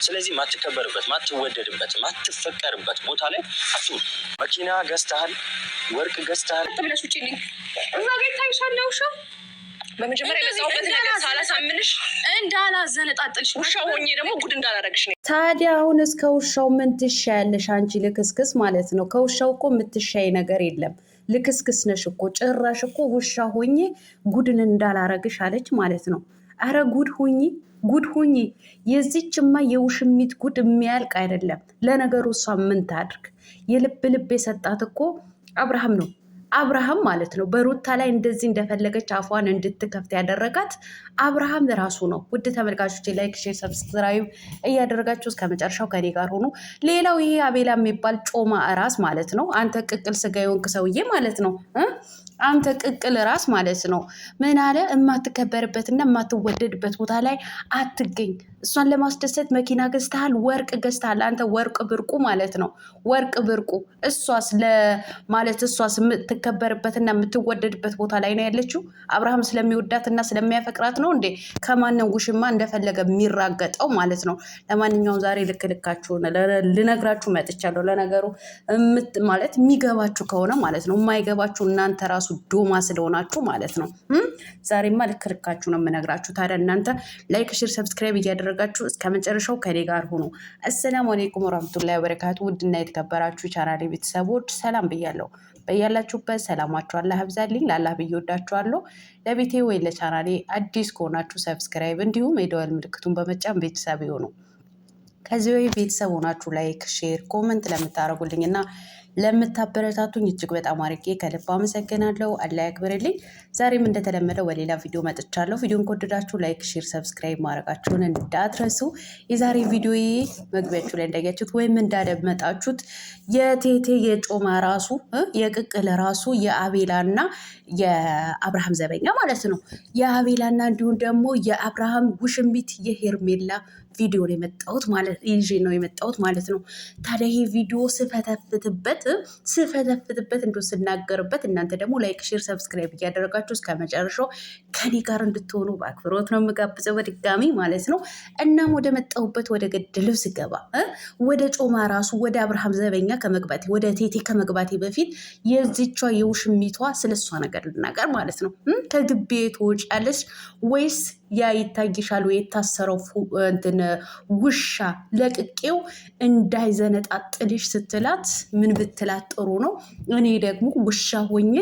ስለዚህ ማትከበርበት ማትወደድበት ማትፈቀርበት ቦታ ላይ አትሁን። መኪና ገዝተሃል፣ ወርቅ ገዝተሃል ተብለሽ ውጪ ልኝ እዛ ቤት ታይሻለሽ። ውሻ በመጀመሪያ ለዛውበት ነገር ሳላሳምንሽ እንዳላዘነጣጥልሽ ውሻ ሆኜ ደግሞ ጉድ እንዳላረግሽ ነው። ታዲያ አሁን እስከ ውሻው ምን ትሻያለሽ አንቺ ልክስክስ ማለት ነው። ከውሻው እኮ የምትሻይ ነገር የለም። ልክስክስ ነሽ እኮ ጭራሽ እኮ ውሻ ሆኜ ጉድን እንዳላረግሽ አለች ማለት ነው። አረ ጉድ ሁኚ ጉድ ሁኚ። የዚችማ የውሽሚት ጉድ የሚያልቅ አይደለም። ለነገሩ እሷ ምን ታድርግ? የልብ ልብ የሰጣት እኮ አብርሃም ነው። አብርሃም ማለት ነው። በሩታ ላይ እንደዚህ እንደፈለገች አፏን እንድትከፍት ያደረጋት አብርሃም ራሱ ነው። ውድ ተመልካቾች ላይክ፣ ሼር፣ ሰብስክራይብ እያደረጋችሁ እስከ መጨረሻው ከኔ ጋር ሆኑ። ሌላው ይሄ አቤላ የሚባል ጮማ ራስ ማለት ነው። አንተ ቅቅል ስጋ የሆንክ ሰውዬ ማለት ነው። አንተ ቅቅል ራስ ማለት ነው። ምን አለ? የማትከበርበትና የማትወደድበት ቦታ ላይ አትገኝ። እሷን ለማስደሰት መኪና ገዝተሃል፣ ወርቅ ገዝተሃል። አንተ ወርቅ ብርቁ ማለት ነው። ወርቅ ብርቁ። እሷስ ማለት እሷስ የምትከበርበትና የምትወደድበት ቦታ ላይ ነው ያለችው። አብርሃም ስለሚወዳትና ስለሚያፈቅራት ነው እንዴ ከማንም ውሽማ እንደፈለገ የሚራገጠው ማለት ነው። ለማንኛውም ዛሬ ልክልካችሁ ልነግራችሁ መጥቻለሁ። ለነገሩ ማለት የሚገባችሁ ከሆነ ማለት ነው። የማይገባችሁ እናንተ ራሱ ዶማ ስለሆናችሁ ማለት ነው። ዛሬማ ልክልካችሁ ነው የምነግራችሁ። ታዲያ እናንተ ላይክ፣ ሼር፣ ሰብስክራይብ እያደረጋችሁ እስከ መጨረሻው ከኔ ጋር ሆኖ። አሰላሙ አለይኩም ወራህመቱላሂ ወበረካቱ። ውድና የተከበራችሁ ቻናሌ ቤተሰቦች ሰላም ብያለሁ። በያላችሁበት ሰላማችሁ አላህ ያብዛልኝ። ላላህ ብዬ ወዳችኋለሁ። ለቤቴ ወይ ለቻናሌ አዲስ ከሆናችሁ ሰብስክራይብ እንዲሁም የደወል ምልክቱን በመጫን ቤተሰብ ይሁኑ። ከዚህ ወይ ቤተሰብ ሆናችሁ ላይክ፣ ሼር፣ ኮመንት ለምታደርጉልኝ እና ለምታበረታቱኝ እጅግ በጣም አድርጌ ከልብ አመሰግናለሁ። አላህ ያክብርልኝ። ዛሬም እንደተለመደው በሌላ ቪዲዮ መጥቻለሁ። ቪዲዮን ከወደዳችሁ ላይክ፣ ሼር፣ ሰብስክራይብ ማድረጋችሁን እንዳትረሱ። የዛሬ ቪዲዮ መግቢያችሁ ላይ እንዳያችሁት ወይም እንዳደመጣችሁት የቴቴ የጮማ ራሱ የቅቅል ራሱ የአቤላና የአብርሃም ዘበኛ ማለት ነው። የአቤላና እንዲሁም ደግሞ የአብርሃም ውሽሚት የሄርሜላ ቪዲዮ ነው የመጣሁት ማለት ይዤ ነው የመጣሁት ማለት ነው። ታዲያ ይሄ ቪዲዮ ስፈተፍትበት እንደው ስናገርበት እናንተ ደግሞ ላይክ፣ ሼር፣ ሰብስክራይብ እያደረጋችሁ እስከ መጨረሻው ከኔ ጋር እንድትሆኑ በአክብሮት ነው የምጋብዘው በድጋሚ ማለት ነው። እናም ወደ መጣሁበት ወደ ገድለው ስገባ ወደ ጮማ ራሱ ወደ አብርሃም ዘበኛ ከመግባቴ ወደ ቴቴ ከመግባቴ በፊት የዚቿ የውሽሚቷ ስለሷ ነገር ልናገር ማለት ነው። ከግቤ ትወጫለሽ ወይስ ያ ይታይሻል ወይ የታሰረው እንትን ውሻ ለቅቄው እንዳይዘነጣጥልሽ ስትላት ምን ብትላት ጥሩ ነው? እኔ ደግሞ ውሻ ሆኜ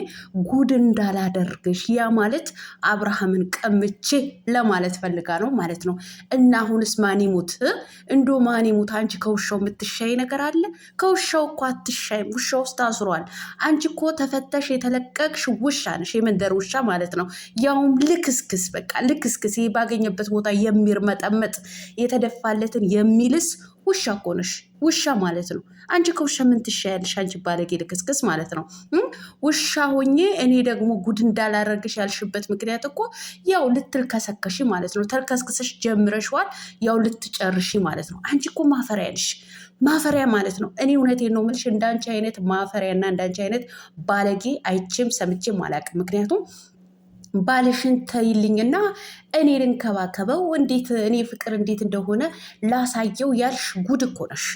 ጉድ እንዳላደርግሽ ያ ማለት አብርሃምን ቀምቼ ለማለት ፈልጋ ነው ማለት ነው። እና አሁንስ ማን ይሙት እንዶ ማን ይሙት? አንቺ ከውሻው የምትሻይ ነገር አለ? ከውሻው እኮ አትሻይም። ውሻ ውስጥ ታስሯል። አንቺ እኮ ተፈተሽ የተለቀቅሽ ውሻ ነሽ፣ የመንደር ውሻ ማለት ነው። ያውም ልክስክስ፣ በቃ ልክስክስ ባገኘበት ቦታ የሚርመጠመጥ የተደፋለትን የሚልስ ውሻ እኮ ነሽ። ውሻ ማለት ነው። አንቺ ከውሻ ምን ትሻያለሽ? አንቺ ባለጌ ልክስክስ ማለት ነው። ውሻ ሆኜ እኔ ደግሞ ጉድ እንዳላረግሽ ያልሽበት ምክንያት እኮ ያው ልትልከሰከሽ ማለት ነው። ተልከስክሰሽ ጀምረሽዋል፣ ያው ልትጨርሺ ማለት ነው። አንቺ እኮ ማፈሪያ ነሽ። ማፈሪያ ማለት ነው። እኔ እውነቴን ነው የምልሽ። እንዳንቺ አይነት ማፈሪያና እንዳንቺ አይነት ባለጌ አይቼም ሰምቼም አላውቅም። ምክንያቱም ባልሽን ተይልኝና እኔ ልንከባከበው፣ እንዴት እኔ ፍቅር እንዴት እንደሆነ ላሳየው ያልሽ ጉድ እኮ ነሽ።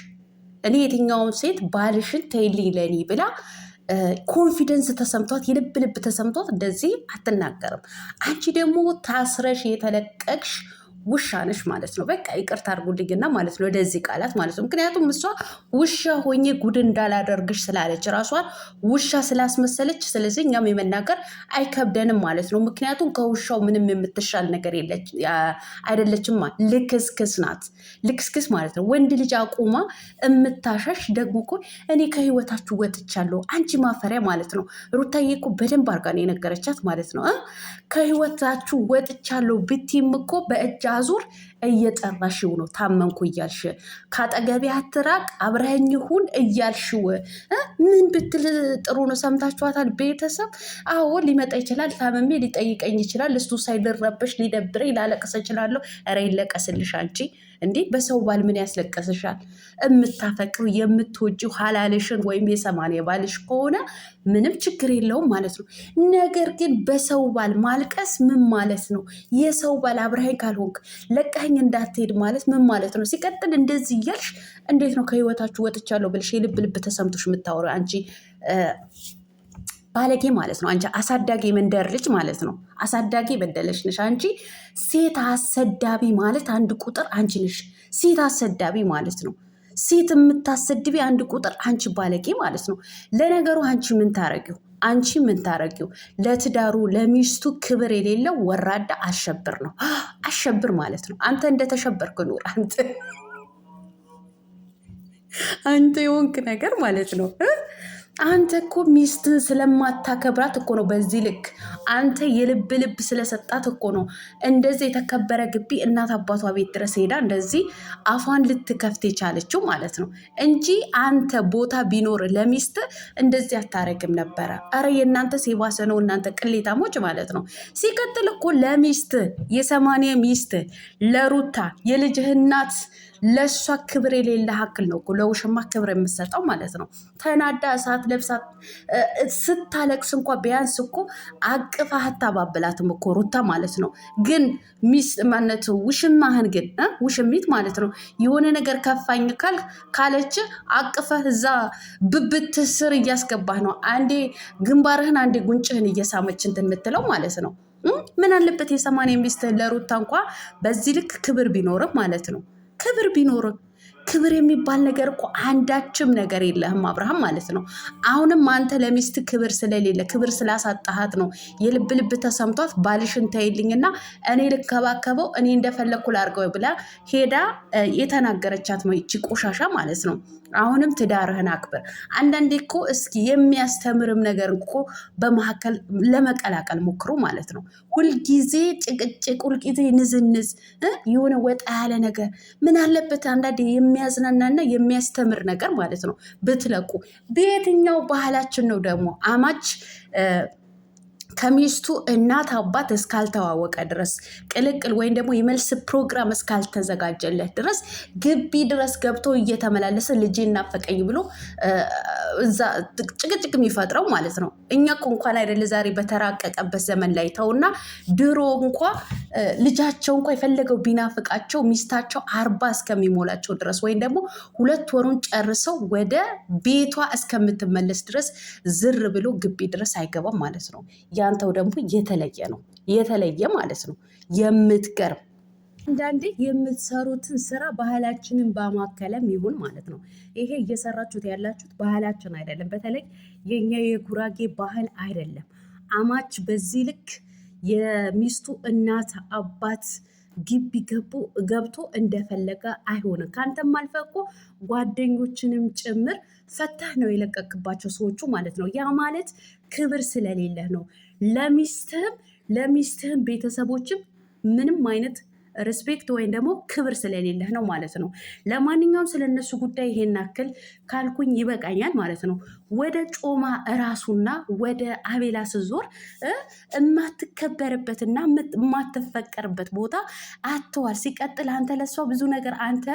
እኔ የትኛውን ሴት ባልሽን ተይልኝ ለእኔ ብላ ኮንፊደንስ ተሰምቷት የልብ ልብ ተሰምቷት እንደዚህ አትናገርም። አንቺ ደግሞ ታስረሽ የተለቀቅሽ ውሻ ነሽ ማለት ነው። በቃ ይቅርታ አድርጉልኝና ማለት ነው ወደዚህ ቃላት ማለት ነው። ምክንያቱም እሷ ውሻ ሆኜ ጉድ እንዳላደርግሽ ስላለች ራሷን ውሻ ስላስመሰለች፣ ስለዚህ እኛም የመናገር አይከብደንም ማለት ነው። ምክንያቱም ከውሻው ምንም የምትሻል ነገር አይደለችማ። ልክስክስ ናት። ልክስክስ ማለት ነው። ወንድ ልጅ አቁማ የምታሻሽ ደግሞ እኮ እኔ ከህይወታችሁ ወጥቻለሁ አንቺ ማፈሪያ ማለት ነው። ሩታዬ እኮ በደንብ አድርጋ ነው የነገረቻት ማለት ነው። ከህይወታችሁ ወጥቻለሁ ብትይም እኮ በእጅ አዙር እየጠራሽው ነው። ታመንኩ እያልሽ ከአጠገቤ አትራቅ አብረኸኝ ሁን እያልሽው ምን ብትል ጥሩ ነው? ሰምታችኋታል ቤተሰብ? አዎ ሊመጣ ይችላል፣ ታመሜ ሊጠይቀኝ ይችላል። እሱ ሳይልረበሽ ሊደብረኝ ላለቀስ እችላለሁ። ኧረ ይለቀስልሽ አንቺ እንዴ! በሰው ባል ምን ያስለቀስሻል? የምታፈቅሩ የምትወጂው ሀላልሽን ወይም የሰማንያ ባልሽ ከሆነ ምንም ችግር የለውም ማለት ነው። ነገር ግን በሰው ባል ማልቀስ ምን ማለት ነው? የሰው ባል አብረኸኝ ካልሆንክ ለቀኸኝ ጥለኸኝ እንዳትሄድ ማለት ምን ማለት ነው? ሲቀጥል እንደዚህ እያልሽ እንዴት ነው ከህይወታችሁ ወጥቻለሁ ብልሽ የልብ ልብ ተሰምቶሽ የምታወሪው አንቺ ባለጌ ማለት ነው። አንቺ አሳዳጊ መንደር ልጅ ማለት ነው። አሳዳጊ በደለሽ ነሽ አንቺ። ሴት አሰዳቢ ማለት አንድ ቁጥር አንቺ ነሽ። ሴት አሰዳቢ ማለት ነው። ሴት የምታሰድቢ አንድ ቁጥር አንቺ ባለጌ ማለት ነው። ለነገሩ አንቺ ምን ታረጊው? አንቺ ምን ታረጊው? ለትዳሩ ለሚስቱ ክብር የሌለው ወራዳ አሸብር ነው። አሸብር ማለት ነው። አንተ እንደተሸበርክ ኑር። አንተ የሆንክ ነገር ማለት ነው። አንተ እኮ ሚስትህን ስለማታከብራት እኮ ነው በዚህ ልክ። አንተ የልብ ልብ ስለሰጣት እኮ ነው እንደዚህ የተከበረ ግቢ እናት አባቷ ቤት ድረስ ሄዳ እንደዚህ አፏን ልትከፍት የቻለችው ማለት ነው እንጂ አንተ ቦታ ቢኖር ለሚስት እንደዚህ አታረግም ነበረ። አረ የእናንተ የባሰ ነው እናንተ ቅሌታሞች ማለት ነው። ሲቀጥል እኮ ለሚስት የ80 ሚስት ለሩታ የልጅህ እናት ለእሷ ክብር የሌለ ሀክል ነው እኮ ለውሽማ ክብር የምሰጠው ማለት ነው። ተናዳ እሳት ለብሳ ስታለቅስ እንኳ ቢያንስ እኮ አቅፋህ አታባብላትም እኮ ሩታ ማለት ነው። ግን ሚስት ማነት ውሽማህን ግን ውሽሚት ማለት ነው የሆነ ነገር ከፋኝ ካለች አቅፈህ እዛ ብብት ስር እያስገባህ ነው። አንዴ ግንባርህን አንዴ ጉንጭህን እየሳመች እንትን የምትለው ማለት ነው። ምን አለበት የ80 ሚስትህን ለሩታ እንኳ በዚህ ልክ ክብር ቢኖርም ማለት ነው። ክብር ቢኖርም ክብር የሚባል ነገር እኮ አንዳችም ነገር የለህም አብርሃም ማለት ነው። አሁንም አንተ ለሚስት ክብር ስለሌለ ክብር ስላሳጣሃት ነው የልብ ልብ ተሰምቷት ባልሽን ተይልኝና እኔ ልከባከበው እኔ እንደፈለግኩ ላድርገው ብላ ሄዳ የተናገረቻት ነው ይቺ ቆሻሻ ማለት ነው። አሁንም ትዳርህን አክብር። አንዳንዴ እኮ እስኪ የሚያስተምርም ነገር እኮ በመካከል ለመቀላቀል ሞክሩ ማለት ነው። ሁልጊዜ ጭቅጭቅ፣ ሁልጊዜ ንዝንዝ፣ የሆነ ወጣ ያለ ነገር ምን አለበት አንዳንዴ የሚያዝናናና የሚያስተምር ነገር ማለት ነው ብትለቁ። በየትኛው ባህላችን ነው ደግሞ አማች ከሚስቱ እናት አባት እስካልተዋወቀ ድረስ ቅልቅል ወይም ደግሞ የመልስ ፕሮግራም እስካልተዘጋጀለት ድረስ ግቢ ድረስ ገብቶ እየተመላለሰ ልጄ እናፈቀኝ ብሎ እዛ ጭቅጭቅ የሚፈጥረው ማለት ነው። እኛ እኮ እንኳን አይደለ ዛሬ በተራቀቀበት ዘመን ላይ ተውና ድሮ እንኳ ልጃቸው እንኳ የፈለገው ቢናፍቃቸው ሚስታቸው 40 እስከሚሞላቸው ድረስ ወይም ደግሞ 2 ወሩን ጨርሰው ወደ ቤቷ እስከምትመለስ ድረስ ዝር ብሎ ግቢ ድረስ አይገባም ማለት ነው። ያንተው ደግሞ የተለየ ነው። የተለየ ማለት ነው። የምትገርም አንዳንዴ የምትሰሩትን ስራ ባህላችንን ባማከለም ይሁን ማለት ነው። ይሄ እየሰራችሁት ያላችሁት ባህላችን አይደለም። በተለይ የኛ የጉራጌ ባህል አይደለም። አማች በዚህ ልክ የሚስቱ እናት አባት ግቢ ገብቶ እንደፈለገ አይሆንም። ከአንተም አልፈህ እኮ ጓደኞችንም ጭምር ፈታህ ነው የለቀቅባቸው ሰዎቹ ማለት ነው። ያ ማለት ክብር ስለሌለህ ነው። ለሚስትህም ቤተሰቦችም ምንም አይነት ሪስፔክት ወይም ደግሞ ክብር ስለሌለህ ነው ማለት ነው። ለማንኛውም ስለነሱ ጉዳይ ይሄን ያክል ካልኩኝ ይበቃኛል ማለት ነው። ወደ ጮማ እራሱና ወደ አቤላ ስዞር የማትከበርበትና የማትፈቀርበት ቦታ አተዋል። ሲቀጥል አንተ ለሷ ብዙ ነገር አንተ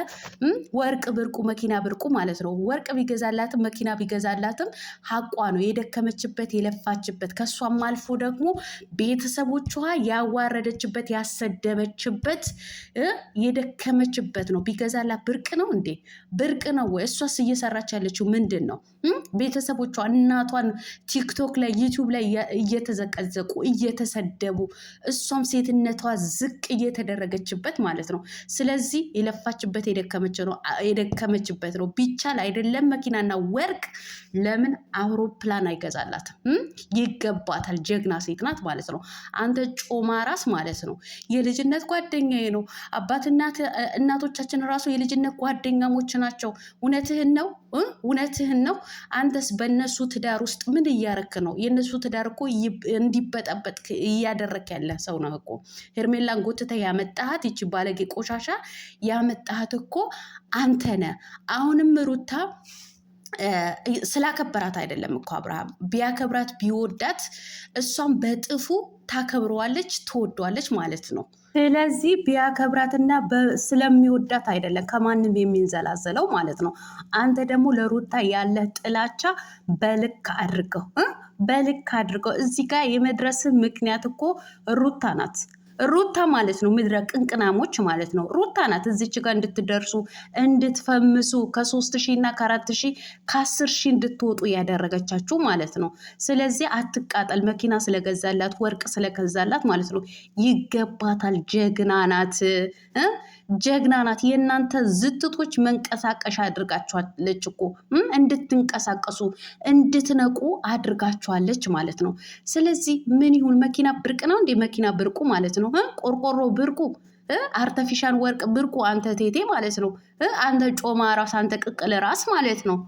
ወርቅ ብርቁ መኪና ብርቁ ማለት ነው። ወርቅ ቢገዛላትም መኪና ቢገዛላትም ሀቋ ነው የደከመችበት የለፋችበት፣ ከሷም አልፎ ደግሞ ቤተሰቦቿ ያዋረደችበት ያሰደበችበት የደከመችበት ነው። ቢገዛላት ብርቅ ነው እንዴ? ብርቅ ነው ወይ? እሷስ እየሰራች ያለችው ምንድን ነው? ቤተሰቦቿ እናቷን ቲክቶክ ላይ ዩቲዩብ ላይ እየተዘቀዘቁ እየተሰደቡ፣ እሷም ሴትነቷ ዝቅ እየተደረገችበት ማለት ነው። ስለዚህ የለፋችበት የደከመችበት ነው። ቢቻል አይደለም መኪናና ወርቅ ለምን አውሮፕላን አይገዛላትም? ይገባታል። ጀግና ሴት ናት ማለት ነው። አንተ ጮማ ራስ ማለት ነው። የልጅነት ጓደኛዬ ነው። እናቶቻችን ራሱ የልጅነት ጓደኛሞች ናቸው። እውነትህን ነው። እውነትህን ነው። አንተስ በእነሱ ትዳር ውስጥ ምን እያረክ ነው? የእነሱ ትዳር እኮ እንዲበጠበጥ እያደረክ ያለ ሰው ነው እኮ። ሄርሜላን ጎትተህ ያመጣሃት ይቺ ባለጌ ቆሻሻ ያመጣሃት እኮ አንተ ነህ። አሁንም ሩታ ስላከበራት አይደለም እኮ አብርሃም ቢያከብራት ቢወዳት እሷም በጥፉ ታከብረዋለች ትወዷለች ማለት ነው። ስለዚህ ቢያከብራትና ስለሚወዳት አይደለም ከማንም የሚንዘላዘለው ማለት ነው። አንተ ደግሞ ለሩታ ያለ ጥላቻ በልክ አድርገው እዚህ ጋር የመድረስ ምክንያት እኮ ሩታ ናት። ሩታ ማለት ነው። ምድረ ቅንቅናሞች ማለት ነው። ሩታ ናት እዚች ጋር እንድትደርሱ እንድትፈምሱ ከ3000 እና ከ4000 ከ10,000 እንድትወጡ ያደረገቻችሁ ማለት ነው። ስለዚህ አትቃጠል። መኪና ስለገዛላት ወርቅ ስለገዛላት ማለት ነው ይገባታል። ጀግና ናት፣ ጀግና ናት። የእናንተ ዝጥጦች መንቀሳቀሻ አድርጋችኋለች እኮ እንድትንቀሳቀሱ እንድትነቁ አድርጋችኋለች ማለት ነው። ስለዚህ ምን ይሁን መኪና ብርቅ ነው እንዴ? መኪና ብርቁ ማለት ነው። ቆርቆሮ ብርቁ፣ አርተፊሻል ወርቅ ብርቁ። አንተ ቴቴ ማለት ነው። አንተ ጮማ ራስ፣ አንተ ቅቅል ራስ ማለት ነው።